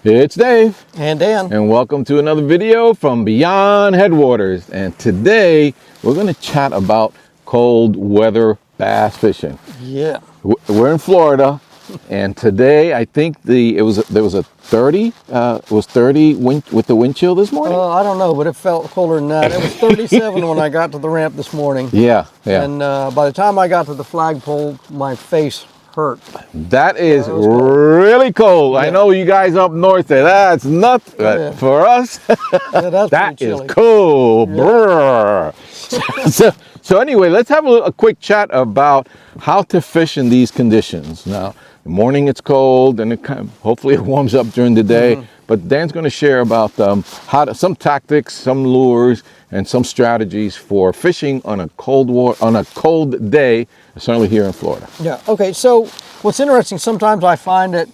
It's Dave. And Dan. And welcome to another video from Beyond Headwaters. And today we're going to chat about cold weather bass fishing. Yeah. We're in Florida, and today I think there was a 30. It was 30 with the wind chill this morning. I don't know, but it felt colder than that. It was 37 when I got to the ramp this morning. Yeah. And by the time I got to the flagpole, my face hurt. That is really cold. Yeah. I know you guys up north say that's nuts, but yeah. for us, that is cold. Yeah. So anyway, let's have a quick chat about how to fish in these conditions. Now, in the morning it's cold, and hopefully it warms up during the day. Mm-hmm. But Dan's going to share about some tactics, some lures, and some strategies for fishing on a cold day, certainly here in Florida. Yeah. Okay. So what's interesting, sometimes I find that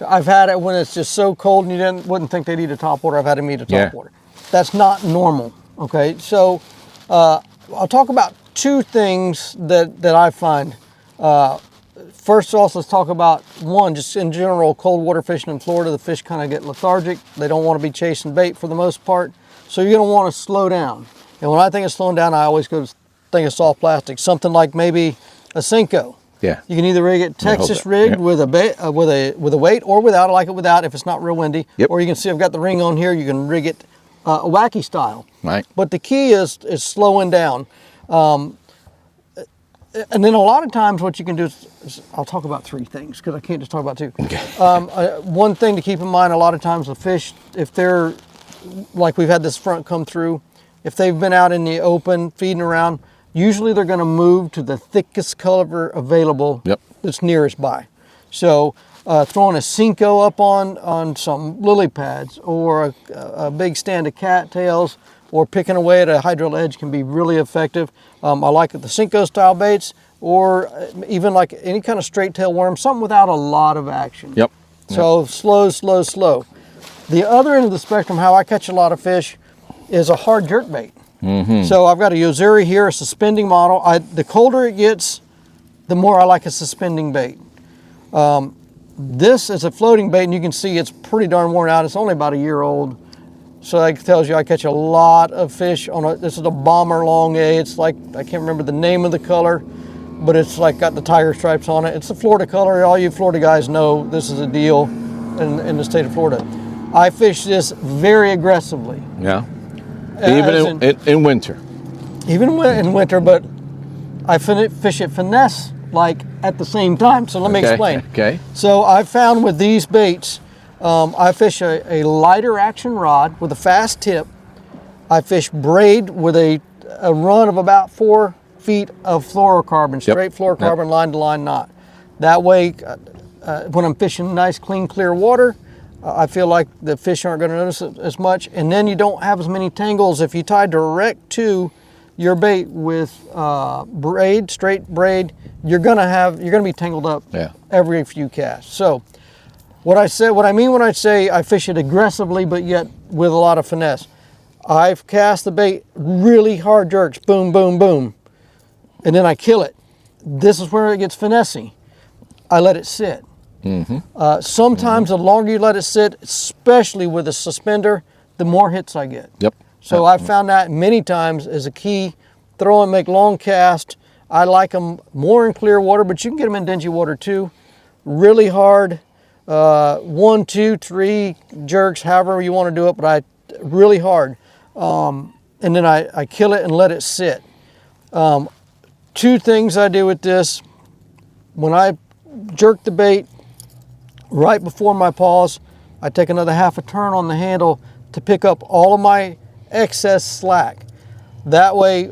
I've had it when it's just so cold and you wouldn't think they'd eat a topwater. I've had them eat a topwater. That's not normal. Okay. So I'll talk about two things that I find. First off, let's talk about one, just in general, cold water fishing in Florida, the fish kind of get lethargic. They don't want to be chasing bait for the most part. So you're going to want to slow down. And when I think of slowing down, I always go to think of soft plastic, something like maybe a Cinco. Yeah. You can either rig it Texas rigged with a weight or without. I like it without if it's not real windy. Yep. Or you can see I've got the ring on here. You can rig it a wacky style. Right. But the key is slowing down. And then a lot of times what you can do is I'll talk about three things because I can't just talk about two. Okay. One thing to keep in mind, a lot of times the fish, if they're, like we've had this front come through, if they've been out in the open feeding around, usually they're going to move to the thickest cover available that's nearest by. So throwing a Cinco up on some lily pads or a big stand of cattails or picking away at a hydro edge can be really effective. I like the Cinco style baits, or even like any kind of straight tail worm, something without a lot of action. Yep. So slow, slow, slow. The other end of the spectrum, how I catch a lot of fish, is a hard jerkbait. Mm-hmm. So I've got a Yozuri here, a suspending model. The colder it gets, the more I like a suspending bait. This is a floating bait, and you can see it's pretty darn worn out. It's only about a year old. So that tells you I catch a lot of fish on this is a bomber long A. It's like, I can't remember the name of the color, but it's like got the tiger stripes on it. It's the Florida color. All you Florida guys know this is a deal in the state of Florida. I fish this very aggressively. Yeah. Even in winter. Even in winter, but I fish it finesse like at the same time. So let me explain. Okay. So I found with these baits, I fish a lighter action rod with a fast tip. I fish braid with a run of about 4 feet of fluorocarbon, straight fluorocarbon line to line knot. That way, when I'm fishing nice, clean, clear water, I feel like the fish aren't going to notice it as much. And then you don't have as many tangles. If you tie direct to your bait with straight braid, you're going to be tangled up every few casts. So what I mean when I say I fish it aggressively, but yet with a lot of finesse. I've cast the bait really hard jerks, boom, boom, boom, and then I kill it. This is where it gets finessey. I let it sit. Mm-hmm. Sometimes the longer you let it sit, especially with a suspender, the more hits I get. Yep. So I've found that many times is a key. Throw and make long cast. I like them more in clear water, but you can get them in dingy water too. Really hard. 1, 2, 3 jerks, however you want to do it, but really hard. And then I kill it and let it sit. Two things I do with this. When I jerk the bait right before my paws, I take another half a turn on the handle to pick up all of my excess slack. That way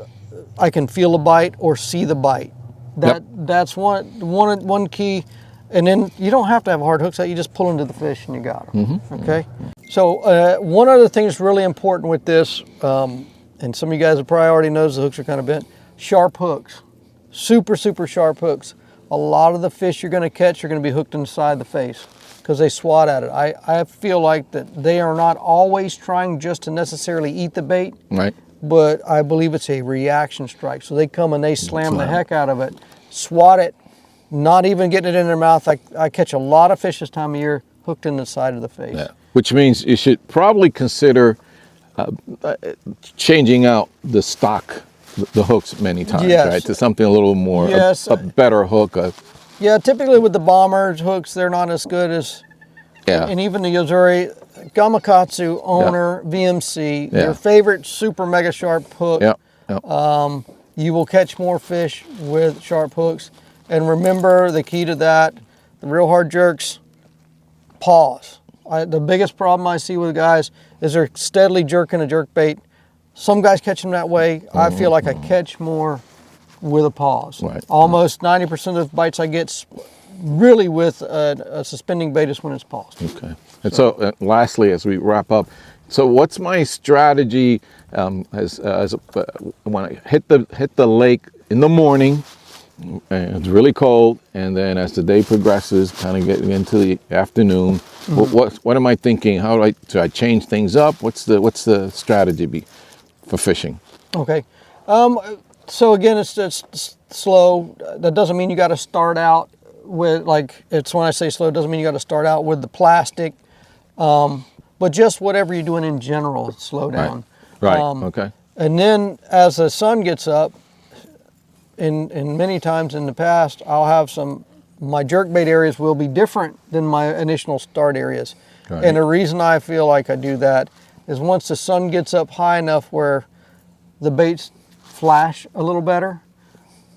I can feel the bite or see the bite. That's one key. And then you don't have to have hard hooks out. You just pull into the fish and you got them. Mm-hmm. Okay. So one other thing that's really important with this, and some of you guys have probably already noticed the hooks are kind of bent. Sharp hooks, super, super sharp hooks. A lot of the fish you're going to catch are going to be hooked inside the face because they swat at it. I feel like that they are not always trying just to necessarily eat the bait. Right. But I believe it's a reaction strike. So they come and they slam the heck out of it, swat it, not even getting it in their mouth. I catch a lot of fish this time of year hooked in the side of the face. Yeah. Which means you should probably consider changing out the stock, the hooks many times, Yes. right? To something a little more, Yes. a better hook. Yeah, typically with the bombers hooks, they're not as good as, Yeah. and even the Yozuri Gamakatsu owner VMC, Yeah. your favorite super mega sharp hook. Yeah. Yeah. You will catch more fish with sharp hooks. And remember the key to that, the real hard jerks, pause. The biggest problem I see with guys is they're steadily jerking a jerk bait. Some guys catch them that way. I feel like I catch more with a pause. Right. Almost 90% of the bites I get really with a suspending bait is when it's paused. Okay. And so lastly, as we wrap up, so what's my strategy when I hit the lake in the morning? And it's really cold, and then as the day progresses, kind of getting into the afternoon, what am I thinking? Should I change things up? What's the strategy for fishing? Okay, so again, it's slow. That doesn't mean you got to start out with when I say slow, it doesn't mean you got to start out with the plastic, but just whatever you're doing in general, slow down. Right. Okay. And then as the sun gets up, and many times in the past, I'll have my jerkbait areas will be different than my initial start areas. Right. And the reason I feel like I do that is once the sun gets up high enough where the baits flash a little better,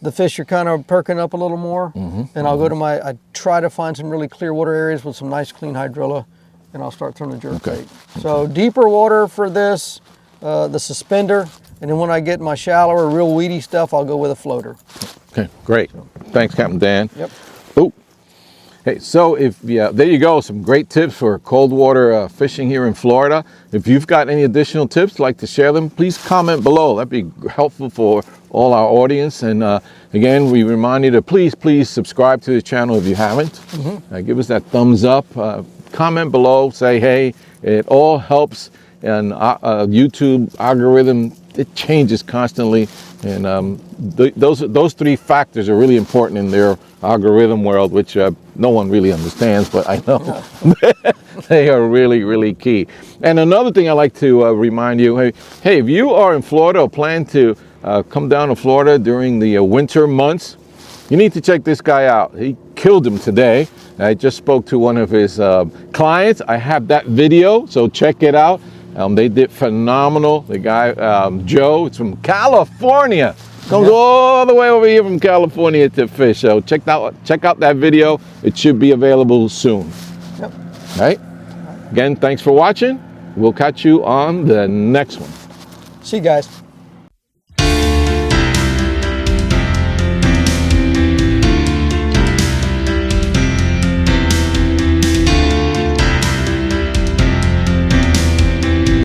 the fish are kind of perking up a little more, and I'll go to I try to find some really clear water areas with some nice clean hydrilla, and I'll start throwing the jerkbait. So deeper water for this, the suspender, and then when I get my shallower, real weedy stuff, I'll go with a floater. Okay, great. Thanks, Captain Dan. Yep. Oh, hey, so there you go. Some great tips for cold water fishing here in Florida. If you've got any additional tips, like to share them, please comment below. That'd be helpful for all our audience. And again, we remind you to please subscribe to the channel if you haven't. Give us that thumbs up. Comment below. Say, hey, it all helps. And YouTube algorithm, it changes constantly, and those three factors are really important in their algorithm world, which no one really understands, but I know they are really key. And another thing I like to remind you, hey, if you are in Florida or plan to come down to Florida during the winter months, you need to check this guy out. He killed him today. I just spoke to one of his clients. I have that video, so check it out. They did phenomenal. The guy, Joe, it's from California. Comes all the way over here from California to fish. So check out that video. It should be available soon. Yep. All right. Again, thanks for watching. We'll catch you on the next one. See you guys.